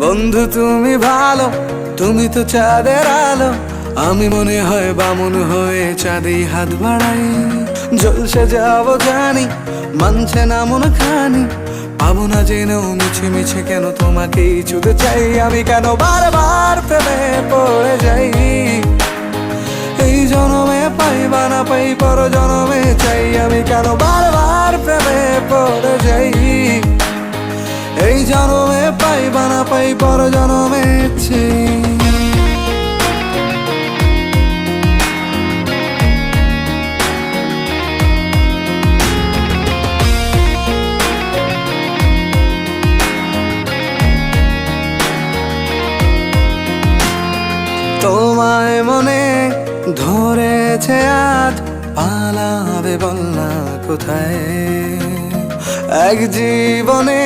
বন্ধু তুমি ভালো, তুমি তো চাঁদের আলো। আমি মনে হয় বামুন হয়ে চাঁদেই হাত বাড়াই। জলসে যাবো জানি, মানছে না মন খানি। পাবো না জেনেও মিছে মিছে কেন তোমাকেই ছুতে চাই। আমি কেন বারবার প্রেমে পড়ে যাই। এই জনমে পাই বা না পাই, পর জনমে চাই। আমি কেন বারবার প্রেমে পড়ে যাই। এই জনমে পাই বা না পাই, পর জনমে চাই। তোমায় মনে ধরেছে আজ, পালাবে বল না কোথায়। এক জীবনে